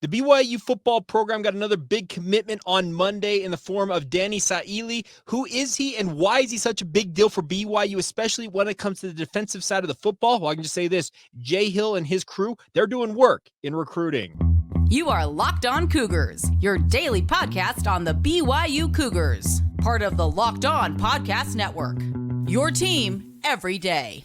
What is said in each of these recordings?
The BYU football program got another big commitment on Monday in the form of Danny Saili. Who is he and why is he such a big deal for BYU, especially when it comes to the defensive side of the football? Well, I can just say this, Jay Hill and his crew, they're doing work in recruiting. You are Locked On Cougars, your daily podcast on the BYU Cougars, part of the Locked On Podcast Network, your team every day.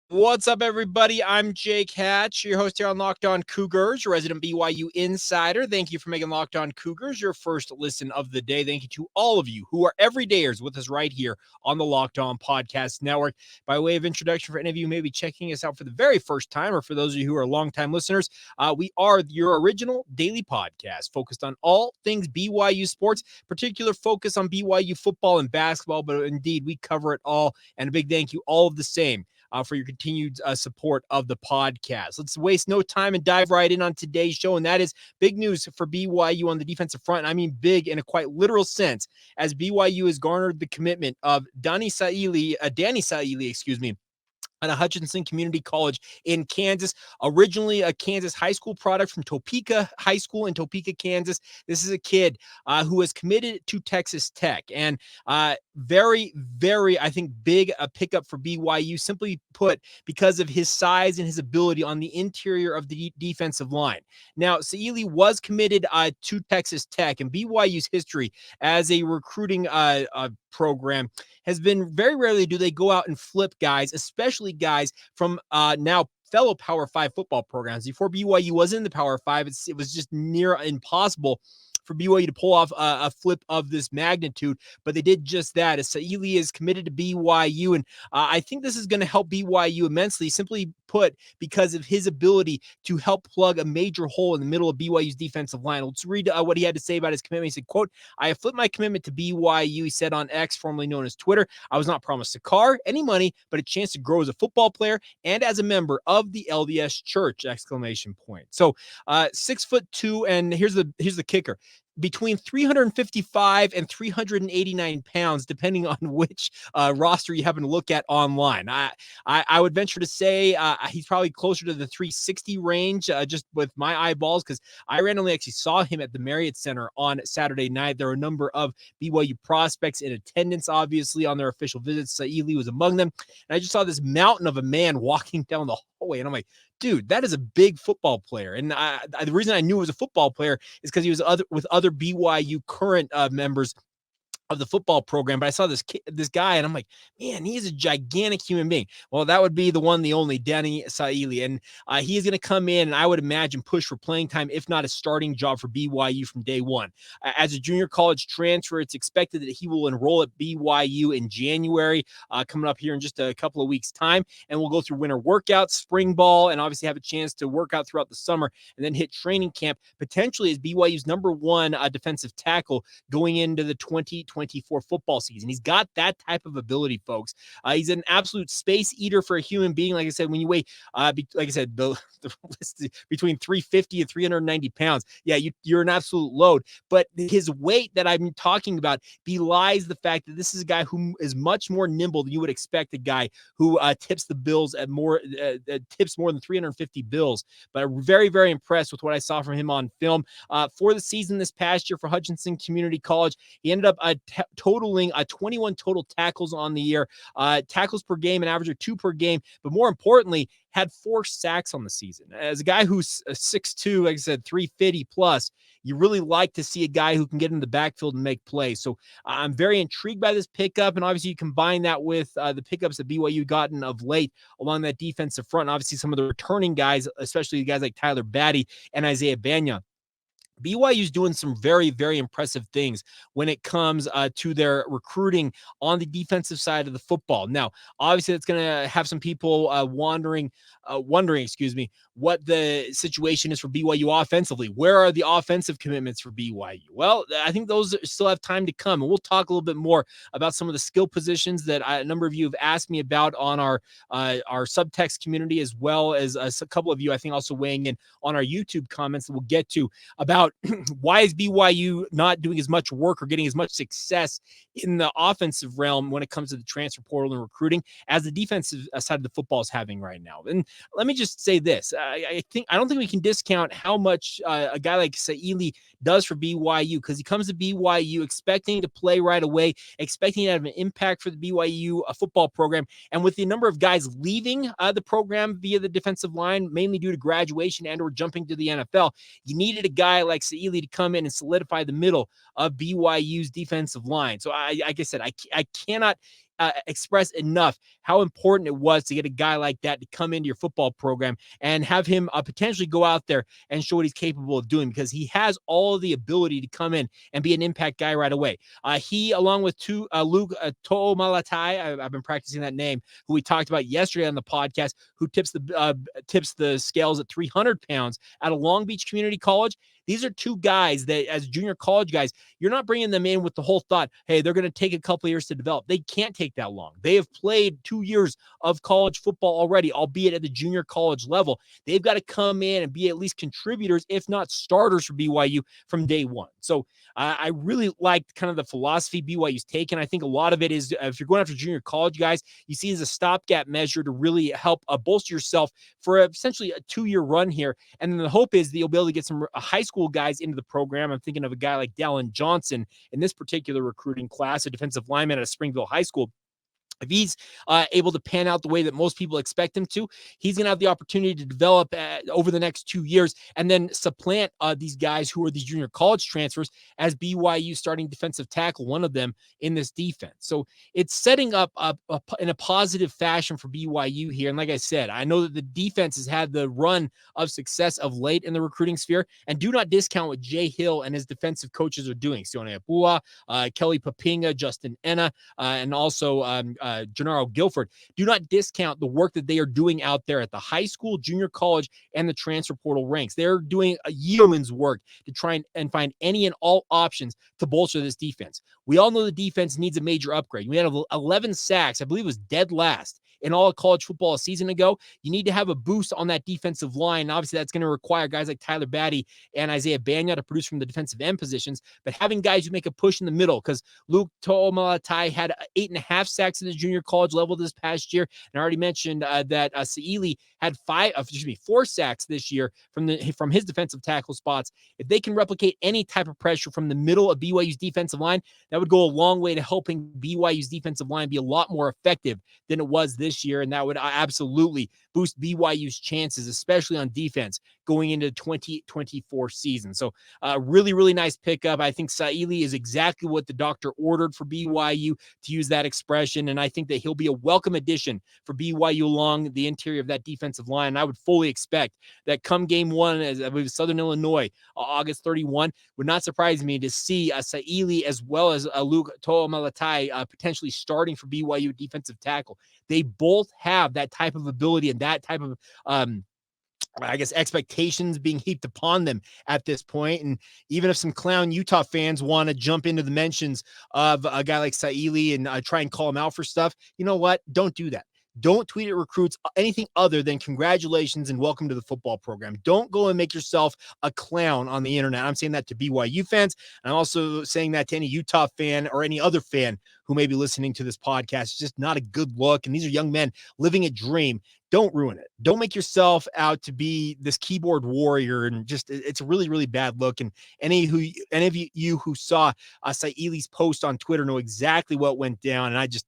What's up, everybody? I'm Jake Hatch, your host here on Locked On Cougars, your resident BYU insider. Thank you for making Locked On Cougars your first listen of the day. Thank you to all of you who are everydayers with us right here on the Locked On Podcast Network. By way of introduction, for any of you who may be checking us out for the very first time, or for those of you who are longtime listeners, we are your original daily podcast focused on all things BYU sports, particular focus on BYU football and basketball, but indeed we cover it all. And a big thank you all of the same for your continued support of the podcast. Let's waste no time and dive right in on today's show, and that is big news for BYU on the defensive front. I mean big in a quite literal sense, as BYU has garnered the commitment of Danny Saili, at a Hutchinson Community College in Kansas, originally a Kansas high school product from Topeka High School in Topeka, Kansas. This is a kid who has committed to Texas Tech, and very, very, I think, big a pickup for BYU, simply put, because of his size and his ability on the interior of the defensive line. Now, Saili was committed to Texas Tech, and BYU's history as a recruiting program has been very rarely do they go out and flip guys, especially guys from now fellow Power 5 football programs. Before BYU was in the Power 5, it was just near impossible for BYU to pull off a flip of this magnitude, but they did just that. As Saili is committed to BYU, and I think this is going to help BYU immensely, simply put, because of his ability to help plug a major hole in the middle of BYU's defensive line. Let's read what he had to say about his commitment. He said, quote, "I have flipped my commitment to BYU," he said on X, formerly known as Twitter. "I was not promised a car, any money, but a chance to grow as a football player and as a member of the LDS Church!" Exclamation point. So 6'2", and here's the kicker. Between 355 and 389 pounds, depending on which roster you happen to look at online. I would venture to say he's probably closer to the 360 range, just with my eyeballs, because I randomly actually saw him at the Marriott Center on Saturday night. There were a number of BYU prospects in attendance, obviously, on their official visits. Saili was among them. And I just saw this mountain of a man walking down the hallway, and I'm like, dude, that is a big football player. And the reason I knew it was a football player is because he was with other BYU current members of the football program. But I saw this guy, and I'm like, man, he is a gigantic human being. Well, that would be the one, the only, Danny Saili. And he is going to come in, and I would imagine push for playing time, if not a starting job for BYU from day one. As a junior college transfer, it's expected that he will enroll at BYU in January, coming up here in just a couple of weeks' time. And we'll go through winter workouts, spring ball, and obviously have a chance to work out throughout the summer, and then hit training camp, potentially as BYU's number one defensive tackle going into the 2024 football season. He's got that type of ability, folks. He's an absolute space eater for a human being. Like I said, when you weigh, like I said, the list between 350 and 390 pounds, yeah, you're an absolute load. But his weight that I'm talking about belies the fact that this is a guy who is much more nimble than you would expect a guy who tips the bills at tips more than 350 bills. But I'm very, very impressed with what I saw from him on film. For the season this past year for Hutchinson Community College, he ended up totaling 21 total tackles on the year, tackles per game, an average of 2 per game, but more importantly, had 4 sacks on the season. As a guy who's 6'2", like I said, 350 plus, you really like to see a guy who can get in the backfield and make plays. So I'm very intrigued by this pickup, and obviously you combine that with the pickups that BYU gotten of late along that defensive front, and obviously some of the returning guys, especially guys like Tyler Batty and Isaiah Banya. BYU is doing some very, very impressive things when it comes to their recruiting on the defensive side of the football. Now, obviously, that's going to have some people wondering, what the situation is for BYU offensively. Where are the offensive commitments for BYU? Well, I think those still have time to come, and we'll talk a little bit more about some of the skill positions that a number of you have asked me about on our subtext community, as well as a couple of you, I think, also weighing in on our YouTube comments that we'll get to about why is BYU not doing as much work or getting as much success in the offensive realm when it comes to the transfer portal and recruiting as the defensive side of the football is having right now. And let me just say this. I don't think we can discount how much a guy like Saili does for BYU, because he comes to BYU expecting to play right away, expecting to have an impact for the BYU football program. And with the number of guys leaving the program via the defensive line, mainly due to graduation and or jumping to the NFL, you needed a guy like Saili to come in and solidify the middle of BYU's defensive line. So like I said, I cannot express enough how important it was to get a guy like that to come into your football program and have him potentially go out there and show what he's capable of doing, because he has all the ability to come in and be an impact guy right away. He, along with Luke To'omalatai, I've been practicing that name, who we talked about yesterday on the podcast, who tips the scales at 300 pounds out of Long Beach Community College. These are two guys that, as junior college guys, you're not bringing them in with the whole thought, hey, they're going to take a couple of years to develop. They can't take that long. They have played 2 years of college football already, albeit at the junior college level. They've got to come in and be at least contributors, if not starters, for BYU from day one. So I really liked kind of the philosophy BYU's taken. I think a lot of it is, if you're going after junior college guys, you see it as a stopgap measure to really help bolster yourself for essentially a 2-year run here. And then the hope is that you'll be able to get some high school guys into the program. I'm thinking of a guy like Dallin Johnson in this particular recruiting class, a defensive lineman at Springville High School. If he's able to pan out the way that most people expect him to, he's going to have the opportunity to develop over the next 2 years and then supplant these guys who are these junior college transfers as BYU starting defensive tackle, one of them in this defense. So it's setting up in a positive fashion for BYU here. And like I said, I know that the defense has had the run of success of late in the recruiting sphere, and do not discount what Jay Hill and his defensive coaches are doing. Sione Apua, Kelly Papinga, Justin Enna, and also Gennaro Guilford. Do not discount the work that they are doing out there at the high school, junior college, and the transfer portal ranks. They're doing a yeoman's work to try and find any and all options to bolster this defense. We all know the defense needs a major upgrade. We had 11 sacks. I believe it was dead last in all of college football a season ago. You need to have a boost on that defensive line. Obviously, that's going to require guys like Tyler Batty and Isaiah Banya to produce from the defensive end positions, but having guys who make a push in the middle, because Luke To'omalatai had 8.5 sacks at the junior college level this past year. And I already mentioned that Saili had 4 sacks this year from his defensive tackle spots. If they can replicate any type of pressure from the middle of BYU's defensive line, that would go a long way to helping BYU's defensive line be a lot more effective than it was this year. And that would absolutely boost BYU's chances, especially on defense, going into the 2024 season. So really, really nice pickup. I think Saili is exactly what the doctor ordered for BYU, to use that expression. And I think that he'll be a welcome addition for BYU along the interior of that defensive line. And I would fully expect that come game one, as I believe Southern Illinois, August 31, would not surprise me to see Saili as well as Luke To'omalatai potentially starting for BYU defensive tackle. They both have that type of ability and that type of expectations being heaped upon them at this point. And even if some clown Utah fans want to jump into the mentions of a guy like Saili and try and call him out for stuff, you know what? Don't do that. Don't tweet at recruits anything other than congratulations and welcome to the football program. Don't go and make yourself a clown on the internet. I'm saying that to BYU fans. I'm also saying that to any Utah fan or any other fan who may be listening to this podcast. It's just not a good look. And these are young men living a dream. Don't ruin it. Don't make yourself out to be this keyboard warrior. And just, it's a really, really bad look. And any of you who saw Saili's post on Twitter know exactly what went down. And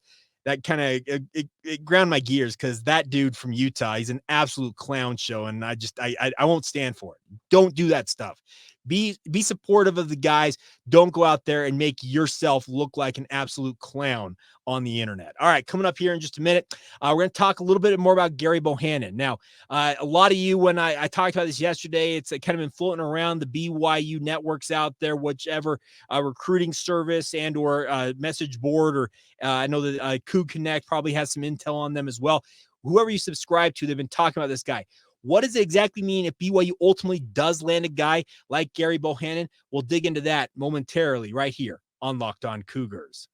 that kind of it ground my gears, because that dude from Utah, he's an absolute clown show. And I won't stand for it. Don't do that stuff. Be supportive of the guys. Don't go out there and make yourself look like an absolute clown on the internet. All right, coming up here in just a minute, we're going to talk a little bit more about Gerry Bohanon. Now, a lot of you, when I talked about this yesterday, it's kind of been floating around the BYU networks out there, whichever recruiting service and or message board, or I know that Cougar Connect probably has some intel on them as well. Whoever you subscribe to, they've been talking about this guy. What does it exactly mean if BYU ultimately does land a guy like Gerry Bohanon? We'll dig into that momentarily right here on Locked On Cougars.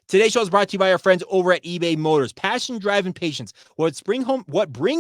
Today's show is brought to you by our friends over at eBay Motors. Passion, drive, and patience. What brings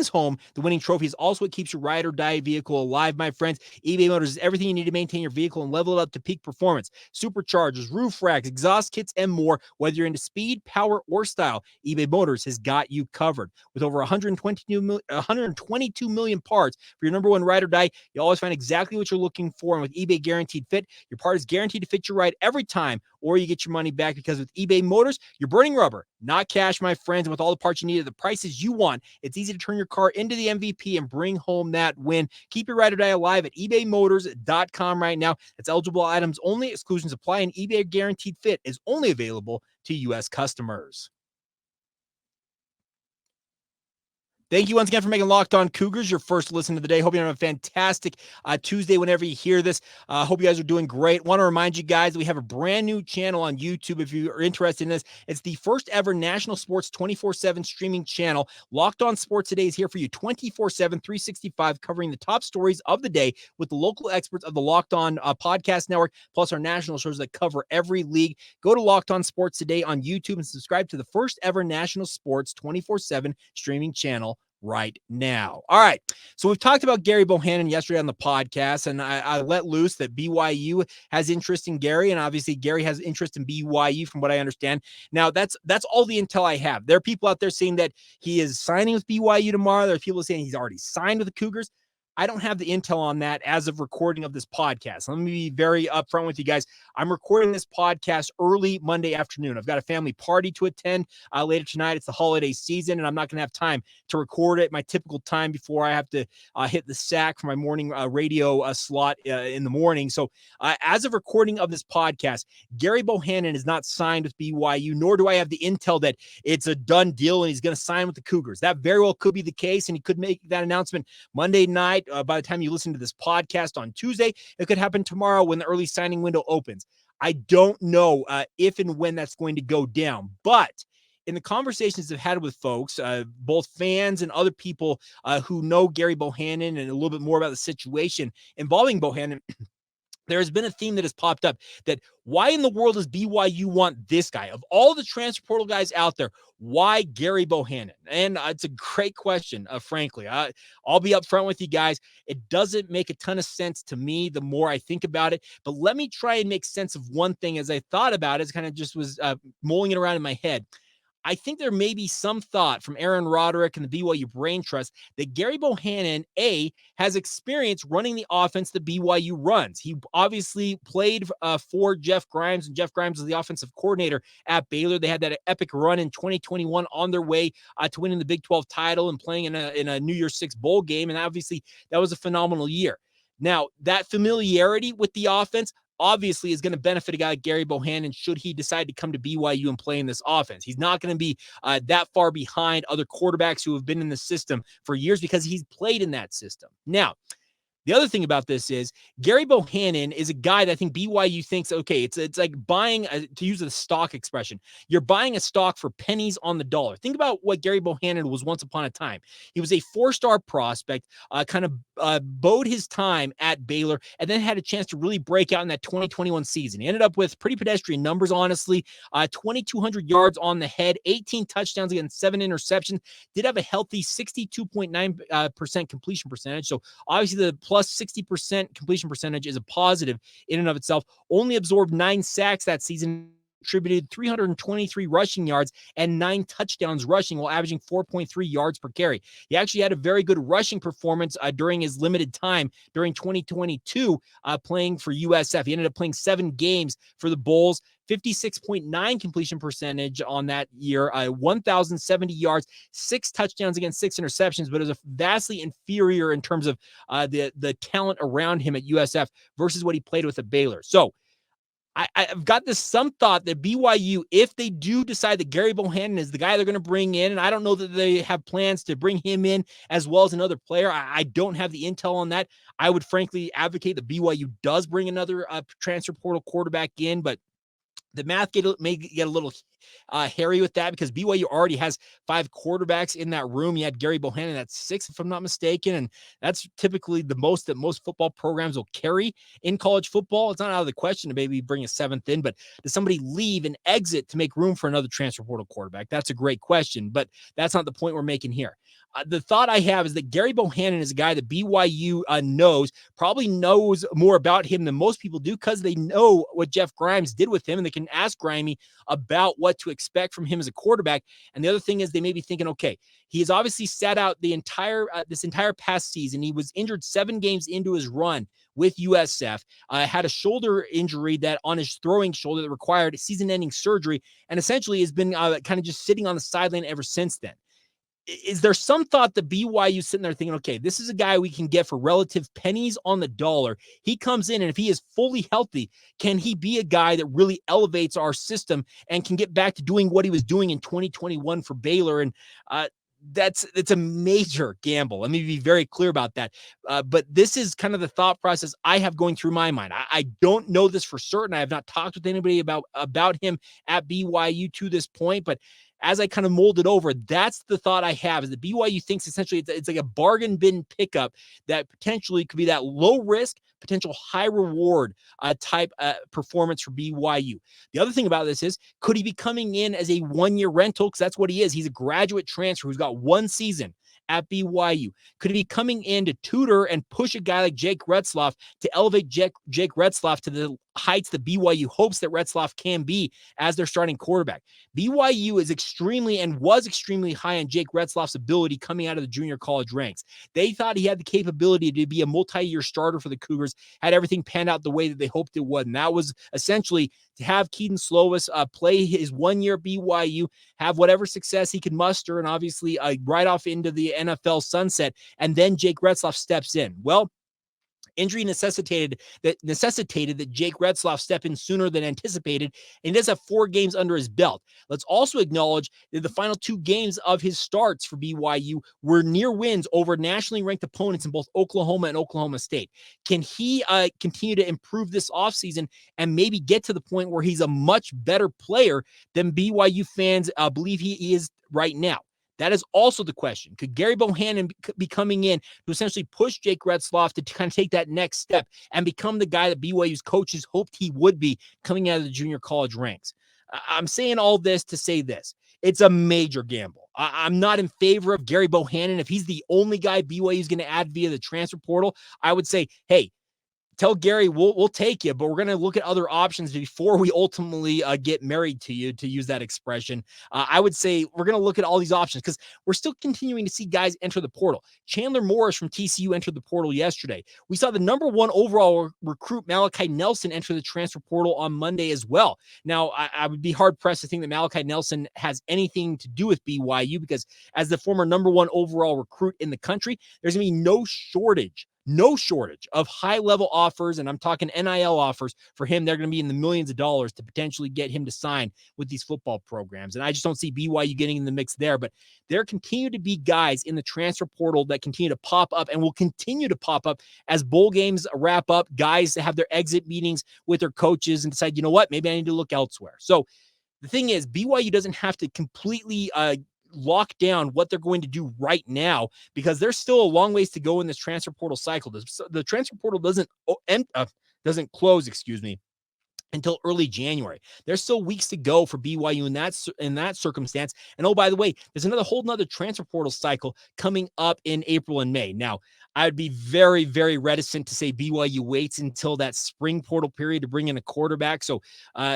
home the winning trophy is also what keeps your ride or die vehicle alive, my friends. eBay Motors is everything you need to maintain your vehicle and level it up to peak performance. Superchargers, roof racks, exhaust kits, and more. Whether you're into speed, power, or style, eBay Motors has got you covered. With over 122 million parts for your number one ride or die, you always find exactly what you're looking for. And with eBay Guaranteed Fit, your part is guaranteed to fit your ride every time, or you get your money back, because with eBay Motors, you're burning rubber, not cash, my friends. And with all the parts you need at the prices you want, it's easy to turn your car into the MVP and bring home that win. Keep your ride or die alive at ebaymotors.com right now. It's eligible items only. Exclusions apply, and eBay Guaranteed Fit is only available to U.S. customers. Thank you once again for making Locked On Cougars your first listen of the day. Hope you're having a fantastic Tuesday whenever you hear this. Hope you guys are doing great. Want to remind you guys that we have a brand new channel on YouTube if you are interested in this. It's the first ever national sports 24/7 streaming channel. Locked On Sports Today is here for you 24/7, 365, covering the top stories of the day with the local experts of the Locked On Podcast Network, plus our national shows that cover every league. Go to Locked On Sports Today on YouTube and subscribe to the first ever national sports 24/7 streaming channel right now. All right. So we've talked about Gerry Bohanon yesterday on the podcast, and I let loose that BYU has interest in Gerry, and obviously Gerry has interest in BYU from what I understand. Now, that's all the intel I have. There are people out there saying that he is signing with BYU tomorrow. There are people saying he's already signed with the Cougars. I don't have the intel on that as of recording of this podcast. Let me be very upfront with you guys. I'm recording this podcast early Monday afternoon. I've got a family party to attend later tonight. It's the holiday season, and I'm not going to have time to record it my typical time before I have to hit the sack for my morning radio slot in the morning. So as of recording of this podcast, Gerry Bohanon is not signed with BYU, nor do I have the intel that it's a done deal and he's going to sign with the Cougars. That very well could be the case, and he could make that announcement Monday night. By the time you listen to this podcast on Tuesday, it could happen tomorrow when the early signing window opens. I don't know if and when that's going to go down, but in the conversations I've had with folks, both fans and other people who know Gerry Bohanon and a little bit more about the situation involving Bohanon, there has been a theme that has popped up that why in the world does BYU want this guy? Of all the transfer portal guys out there, why Gerry Bohanon? And it's a great question, frankly. I'll be upfront with you guys. It doesn't make a ton of sense to me the more I think about it, but let me try and make sense of one thing as I thought about it. It kind of just was mulling it around in my head. I think there may be some thought from Aaron Roderick and the BYU Brain Trust that Gerry Bohanon, has experience running the offense that BYU runs. He obviously played for Jeff Grimes, and Jeff Grimes was the offensive coordinator at Baylor. They had that epic run in 2021 on their way to winning the Big 12 title and playing in a New Year's Six bowl game, and obviously that was a phenomenal year. Now, that familiarity with the offense obviously is going to benefit a guy like Gerry Bohanon should he decide to come to BYU and play in this offense. He's not going to be that far behind other quarterbacks who have been in the system for years because he's played in that system. Now, the other thing about this is Gerry Bohanon is a guy that I think BYU thinks, okay, it's like buying, to use the stock expression, you're buying a stock for pennies on the dollar. Think about what Gerry Bohanon was once upon a time. He was a 4-star prospect, bode his time at Baylor, and then had a chance to really break out in that 2021 season. He ended up with pretty pedestrian numbers, honestly, 2,200 yards on the head, 18 touchdowns against 7 interceptions, did have a healthy 62.9% completion percentage. So obviously the plus 60% completion percentage is a positive in and of itself. Only absorbed 9 sacks that season, contributed 323 rushing yards and 9 touchdowns rushing while averaging 4.3 yards per carry. He actually had a very good rushing performance during his limited time during 2022 playing for USF. He ended up playing 7 games for the Bulls, 56.9 completion percentage on that year, 1,070 yards, 6 touchdowns against 6 interceptions, but it was a vastly inferior in terms of the talent around him at USF versus what he played with at Baylor. So I've got some thought that BYU, if they do decide that Gerry Bohanon is the guy they're going to bring in, and I don't know that they have plans to bring him in as well as another player. I don't have the intel on that. I would frankly advocate that BYU does bring another transfer portal quarterback in, but the math may get a little hairy with that because BYU already has 5 quarterbacks in that room. You had Gerry Bohanon, that's 6, if I'm not mistaken, and that's typically the most that most football programs will carry in college football. It's not out of the question to maybe bring a 7th in, but does somebody leave and exit to make room for another transfer portal quarterback? That's a great question, but that's not the point we're making here. The thought I have is that Gerry Bohanon is a guy that BYU probably knows more about him than most people do because they know what Jeff Grimes did with him, and they can ask Grimey about what to expect from him as a quarterback. And the other thing is they may be thinking, okay, he has obviously sat out the entire this entire past season. He was injured 7 games into his run with USF, had a shoulder injury that on his throwing shoulder that required season-ending surgery, and essentially has been kind of just sitting on the sideline ever since then. Is there some thought that BYU sitting there thinking, okay, this is a guy we can get for relative pennies on the dollar. He comes in, and if he is fully healthy, can he be a guy that really elevates our system and can get back to doing what he was doing in 2021 for Baylor? And it's a major gamble. Let me be very clear about that. But this is kind of the thought process I have going through my mind. I don't know this for certain. I have not talked with anybody about him at BYU to this point, but as I kind of mold it over, that's the thought I have, is that BYU thinks essentially it's like a bargain bin pickup that potentially could be that low risk, potential high reward type performance for BYU. The other thing about this is, could he be coming in as a 1-year rental? Because that's what he is. He's a graduate transfer who's got 1 season at BYU. Could he be coming in to tutor and push a guy like Jake Retzlaff to elevate Jake Retzlaff to the heights that BYU hopes that Retzlaff can be as their starting quarterback? BYU is was extremely high on Jake Retzlaff's ability coming out of the junior college ranks. They thought he had the capability to be a multi-year starter for the Cougars, had everything panned out the way that they hoped it would. And that was essentially to have Keaton Slovis play his 1 year BYU, have whatever success he could muster, and obviously right off into the NFL sunset. And then Jake Retzlaff steps in. Well, injury necessitated that Jake Retzlaff step in sooner than anticipated, and he does have 4 games under his belt. Let's also acknowledge that the final 2 games of his starts for BYU were near wins over nationally ranked opponents in both Oklahoma and Oklahoma State. Can he continue to improve this offseason and maybe get to the point where he's a much better player than BYU fans believe he is right now? That is also the question. Could Gerry Bohanon be coming in to essentially push Jake Retzlaff to kind of take that next step and become the guy that BYU's coaches hoped he would be coming out of the junior college ranks? I'm saying all this to say this. It's a major gamble. I'm not in favor of Gerry Bohanon. If he's the only guy BYU is going to add via the transfer portal, I would say, hey, tell Gerry we'll take you, but we're going to look at other options before we ultimately get married to you, to use that expression. I would say we're going to look at all these options because we're still continuing to see guys enter the portal. Chandler Morris from TCU entered the portal yesterday. We saw the number 1 overall recruit, Malachi Nelson, enter the transfer portal on Monday as well. Now, I would be hard-pressed to think that Malachi Nelson has anything to do with BYU because as the former number 1 overall recruit in the country, there's going to be no shortage of high-level offers, and I'm talking NIL offers for him. They're going to be in the millions of dollars to potentially get him to sign with these football programs, and I just don't see BYU getting in the mix there. But there continue to be guys in the transfer portal that continue to pop up and will continue to pop up as bowl games wrap up, guys that have their exit meetings with their coaches and decide, you know what, maybe I need to look elsewhere. So the thing is, BYU doesn't have to completely lock down what they're going to do right now because there's still a long ways to go in this transfer portal cycle. The transfer portal doesn't close, until early January. There's still weeks to go for BYU in that circumstance. And oh, by the way, there's another transfer portal cycle coming up in April and May. Now, I would be very, very reticent to say BYU waits until that spring portal period to bring in a quarterback. So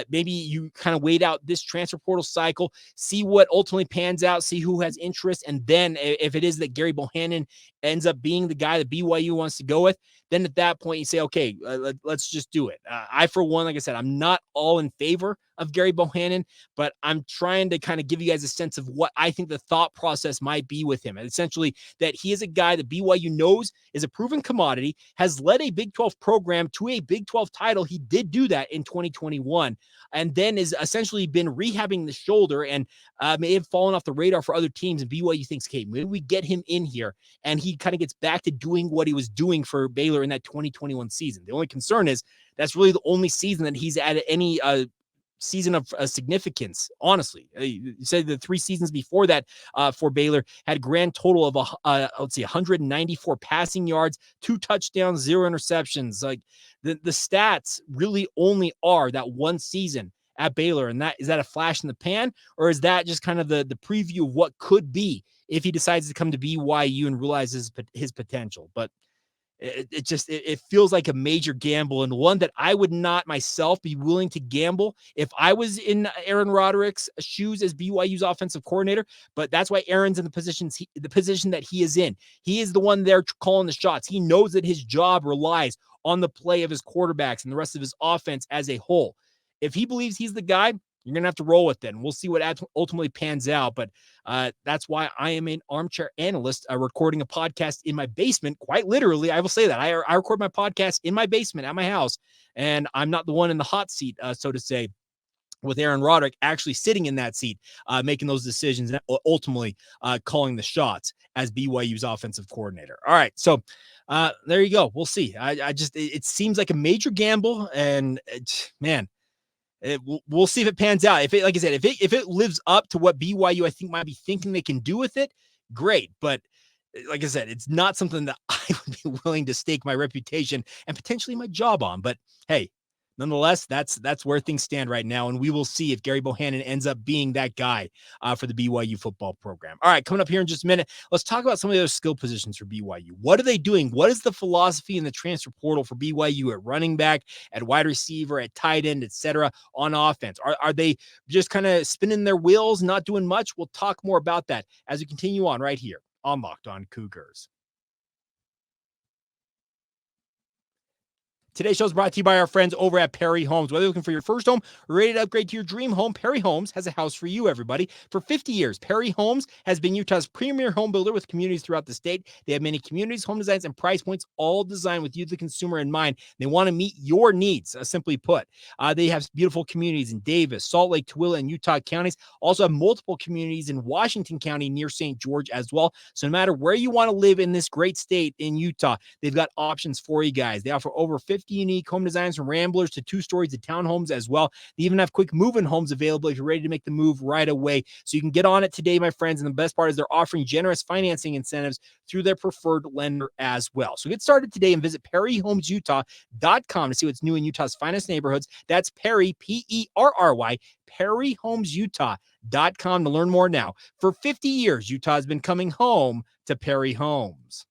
maybe you kind of wait out this transfer portal cycle, see what ultimately pans out, see who has interest. And then if it is that Gerry Bohanon ends up being the guy that BYU wants to go with, then at that point you say, okay, let's just do it. I, for one, like I said, I'm not all in favor of Gerry Bohanon, but I'm trying to kind of give you guys a sense of what I think the thought process might be with him. And essentially that he is a guy that BYU knows is a proven commodity, has led a Big 12 program to a Big 12 title. He did do that in 2021, and then is essentially been rehabbing the shoulder and may have fallen off the radar for other teams. And BYU thinks, okay, maybe we get him in here, and he kind of gets back to doing what he was doing for Baylor in that 2021 season. The only concern is that's really the only season that he's at any season of significance. Honestly, you said the 3 seasons before that for Baylor had a grand total of let's see, 194 passing yards, 2 touchdowns, 0 interceptions. Like the stats really only are that one season at Baylor, and that is that a flash in the pan, or is that just kind of the preview of what could be if he decides to come to BYU and realizes his potential? But it feels like a major gamble, and one that I would not myself be willing to gamble if I was in Aaron Roderick's shoes as BYU's offensive coordinator. But that's why Aaron's in the position that he is in. He is the one there calling the shots. He knows that his job relies on the play of his quarterbacks and the rest of his offense as a whole. If he believes he's the guy, you're going to have to roll with it, and we'll see what ultimately pans out. But that's why I am an armchair analyst recording a podcast in my basement, quite literally. I will say that. I record my podcast in my basement at my house, and I'm not the one in the hot seat, so to say, with Aaron Roderick actually sitting in that seat, making those decisions and ultimately calling the shots as BYU's offensive coordinator. All right, so there you go. We'll see. It seems like a major gamble, and man, we'll see if it pans out. If it, like I said, if it lives up to what BYU I think might be thinking they can do with it, great. But like I said, it's not something that I would be willing to stake my reputation and potentially my job on. But hey, nonetheless, that's where things stand right now, and we will see if Gerry Bohanon ends up being that guy for the BYU football program. All right, coming up here in just a minute, let's talk about some of those skill positions for BYU. What are they doing? What is the philosophy in the transfer portal for BYU at running back, at wide receiver, at tight end, etc. on offense? Are they just kind of spinning their wheels, not doing much? We'll talk more about that as we continue on right here on Locked On Cougars. Today's show is brought to you by our friends over at Perry Homes. Whether you're looking for your first home or ready to upgrade to your dream home, Perry Homes has a house for you, everybody. For 50 years, Perry Homes has been Utah's premier home builder with communities throughout the state. They have many communities, home designs, and price points, all designed with you, the consumer, in mind. They want to meet your needs, simply put. They have beautiful communities in Davis, Salt Lake, Tooele, and Utah counties. Also have multiple communities in Washington County near St. George as well. So no matter where you want to live in this great state in Utah, they've got options for you guys. They offer over 50 unique home designs from ramblers to 2-stories to townhomes as well. They even have quick move-in homes available if you're ready to make the move right away. So you can get on it today, my friends. And the best part is they're offering generous financing incentives through their preferred lender as well. So get started today and visit perryhomesutah.com to see what's new in Utah's finest neighborhoods. That's Perry, Perry, perryhomesutah.com to learn more now. For 50 years, Utah has been coming home to Perry Homes.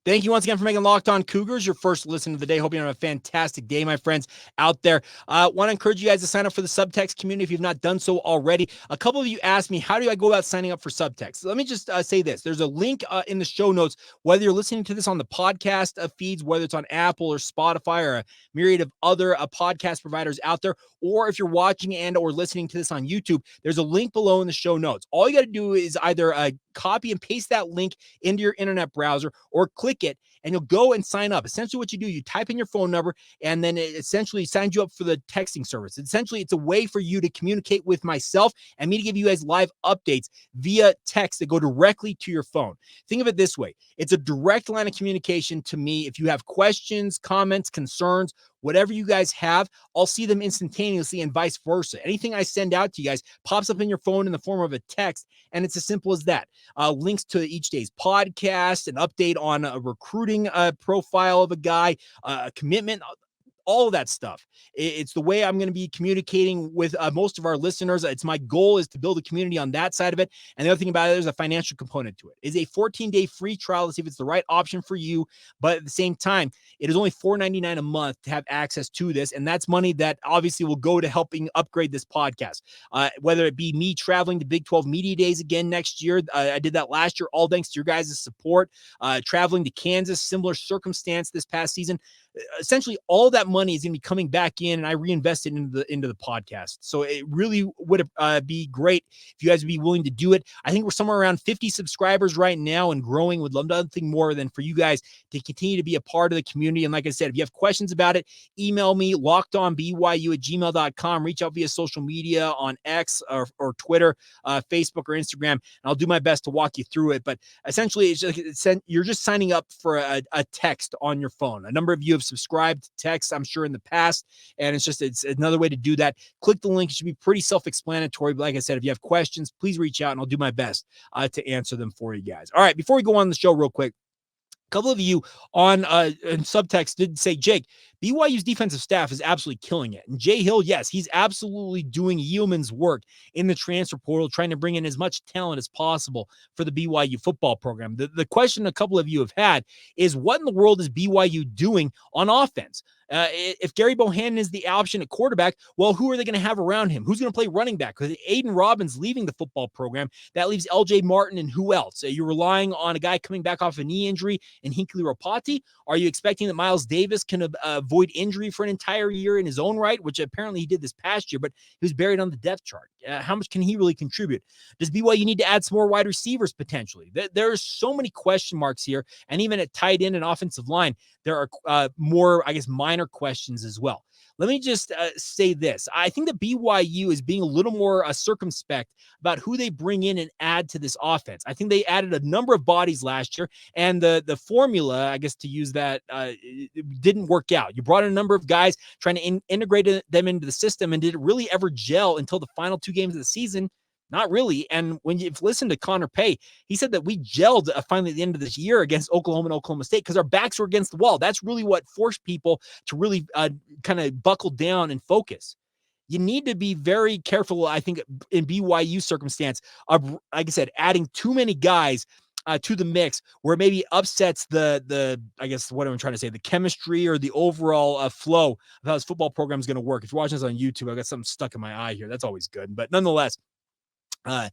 Thank you once again for making Locked On Cougars your first listen of the day. Hope you have a fantastic day, my friends out there. Want to encourage you guys to sign up for the Subtext community if you've not done so already. A couple of you asked me, how do I go about signing up for Subtext? So let me just say this. There's a link in the show notes, whether you're listening to this on the podcast feeds, whether it's on Apple or Spotify or a myriad of other podcast providers out there, or if you're watching and or listening to this on YouTube, there's a link below in the show notes. All you got to do is either copy and paste that link into your internet browser or click it and you'll go and sign up. Essentially what you do, you type in your phone number and then it essentially signs you up for the texting service. Essentially, it's a way for you to communicate with myself and me to give you guys live updates via text that go directly to your phone. Think of it this way. It's a direct line of communication to me. If you have questions, comments, concerns, whatever you guys have, I'll see them instantaneously and vice versa. Anything I send out to you guys pops up in your phone in the form of a text, and it's as simple as that. Links to each day's podcast, an update on a recruiting profile of a guy, a commitment, all of that stuff. It's the way I'm going to be communicating with most of our listeners. It's my goal is to build a community on that side of it. And the other thing about it, there's a financial component to it. It's a 14-day free trial to see if it's the right option for you. But at the same time, it is only $4.99 a month to have access to this. And that's money that obviously will go to helping upgrade this podcast. Whether it be me traveling to Big 12 Media Days again next year. I did that last year, all thanks to your guys' support. Traveling to Kansas, similar circumstance this past season. essentially all that money is going to be coming back in, and I reinvested into the podcast. So it really would be great if you guys would be willing to do it. I think we're somewhere around 50 subscribers right now and growing. Would love nothing more than for you guys to continue to be a part of the community. And like I said, if you have questions about it, email me lockedonbyu@gmail.com. Reach out via social media on X or Twitter, Facebook or Instagram, and I'll do my best to walk you through it. But essentially, you're just signing up for a text on your phone. A number of you have subscribed to text, I'm sure, in the past, and it's another way to do that. Click the link. It should be pretty self-explanatory. But like I said, if you have questions, please reach out, and I'll do my best to answer them for you guys. All right, before we go on the show real quick, a couple of you on in subtext did say, Jake, BYU's defensive staff is absolutely killing it. And Jay Hill, yes, he's absolutely doing yeoman's work in the transfer portal, trying to bring in as much talent as possible for the BYU football program. The question a couple of you have had is, what in the world is BYU doing on offense? If Gerry Bohanon is the option at quarterback, well, who are they going to have around him? Who's going to play running back? Because Aiden Robbins leaving the football program, that leaves LJ Martin, and who else? You're relying on a guy coming back off a knee injury in Hinkley Ropati? Are you expecting that Miles Davis can avoid injury for an entire year in his own right, which apparently he did this past year, but he was buried on the depth chart? How much can he really contribute? Does BYU need to add some more wide receivers potentially? There are so many question marks here, and even at tight end and offensive line, there are more, I guess, minor questions as well. Let me just say this. I think that BYU is being a little more circumspect about who they bring in and add to this offense. I think they added a number of bodies last year, and the formula, I guess, to use that, it didn't work out. You brought in a number of guys trying to integrate them into the system, and did it really ever gel until the final 2 games of the season? Not really. And when you've listened to Connor Pay, he said that we gelled finally at the end of this year against Oklahoma and Oklahoma State because our backs were against the wall. That's really what forced people to really kind of buckle down and focus. You need to be very careful, I think, in BYU circumstance of, like I said, adding too many guys to the mix where it maybe upsets the I guess what I'm trying to say, the chemistry or the overall flow of how this football program is going to work. If you're watching this on YouTube, I got something stuck in my eye here. That's always good. But nonetheless, I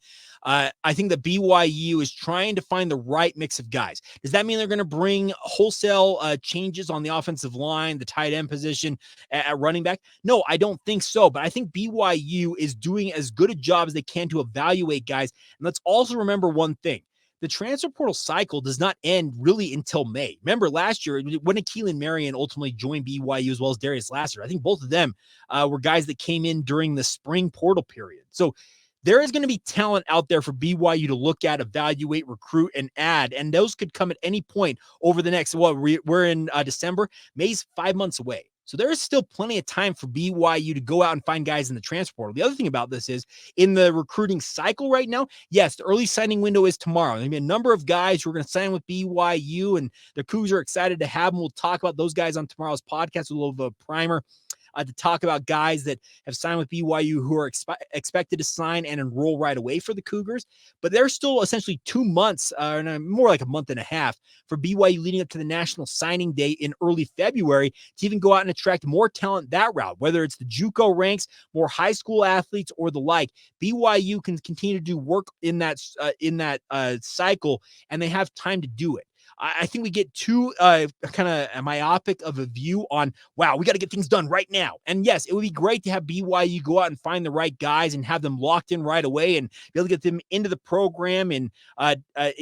think that BYU is trying to find the right mix of guys. Does that mean they're going to bring wholesale changes on the offensive line, the tight end position, at running back? No, I don't think so. But I think BYU is doing as good a job as they can to evaluate guys. And let's also remember one thing. The transfer portal cycle does not end really until May. Remember last year when Keelan Marion ultimately joined BYU, as well as Darius Lasser. I think both of them were guys that came in during the spring portal period. So there is going to be talent out there for BYU to look at, evaluate, recruit, and add. And those could come at any point over the next, we're in December. May's 5 months away. So there is still plenty of time for BYU to go out and find guys in the transfer portal. The other thing about this is, in the recruiting cycle right now, yes, the early signing window is tomorrow. There's going to be a number of guys who are going to sign with BYU, and the Cougs are excited to have them. We'll talk about those guys on tomorrow's podcast with a little bit of a primer. To talk about guys that have signed with BYU who are expected to sign and enroll right away for the Cougars. But there's still essentially 2 months, more like a month and a half, for BYU leading up to the National Signing Day in early February to even go out and attract more talent that route, whether it's the JUCO ranks, more high school athletes, or the like. BYU can continue to do work in that cycle, and they have time to do it. I think we get too kind of myopic of a view on, wow, we got to get things done right now. And yes, it would be great to have BYU go out and find the right guys and have them locked in right away and be able to get them into the program in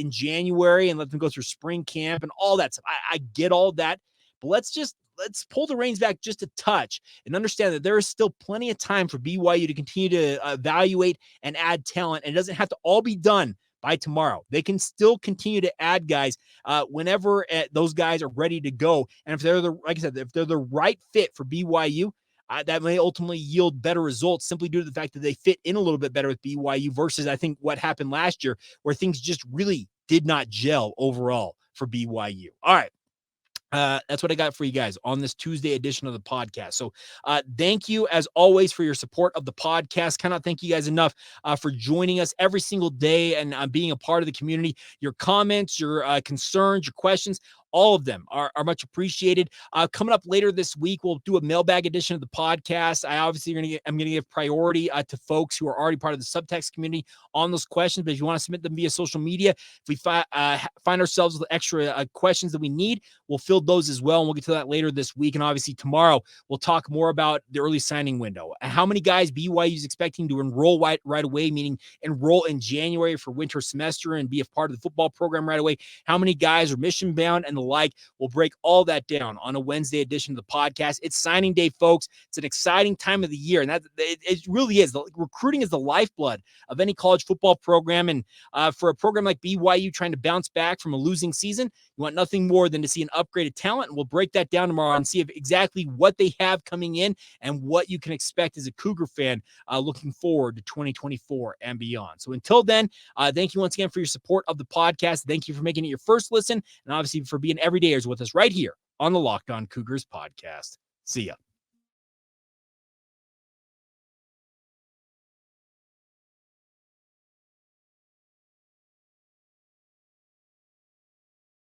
January and let them go through spring camp and all that stuff. I get all that, but let's pull the reins back just a touch and understand that there is still plenty of time for BYU to continue to evaluate and add talent. And it doesn't have to all be done by tomorrow. They can still continue to add guys whenever those guys are ready to go. And if they're if they're the right fit for BYU, that may ultimately yield better results simply due to the fact that they fit in a little bit better with BYU versus, I think, what happened last year where things just really did not gel overall for BYU. All right. That's what I got for you guys on this Tuesday edition of the podcast. So thank you, as always, for your support of the podcast. Cannot thank you guys enough for joining us every single day and being a part of the community. Your comments, your concerns, your questions, all of them are much appreciated. Coming up later this week, we'll do a mailbag edition of the podcast. I'm going to give priority to folks who are already part of the subtext community on those questions. But if you want to submit them via social media, if we find ourselves with extra questions that we need, we'll field those as well. And we'll get to that later this week. And obviously tomorrow, we'll talk more about the early signing window. How many guys BYU is expecting to enroll right away, meaning enroll in January for winter semester and be a part of the football program right away. How many guys are mission bound and the like. We'll break all that down on a Wednesday edition of the podcast. It's signing day, folks. It's an exciting time of the year, and that it really is. The recruiting is the lifeblood of any college football program, and for a program like BYU trying to bounce back from a losing season, you want nothing more than to see an upgraded talent, and we'll break that down tomorrow and see exactly what they have coming in and what you can expect as a Cougar fan looking forward to 2024 and beyond. So until then, thank you once again for your support of the podcast. Thank you for making it your first listen, and obviously for being everydayers with us right here on the Locked On Cougars podcast. See ya.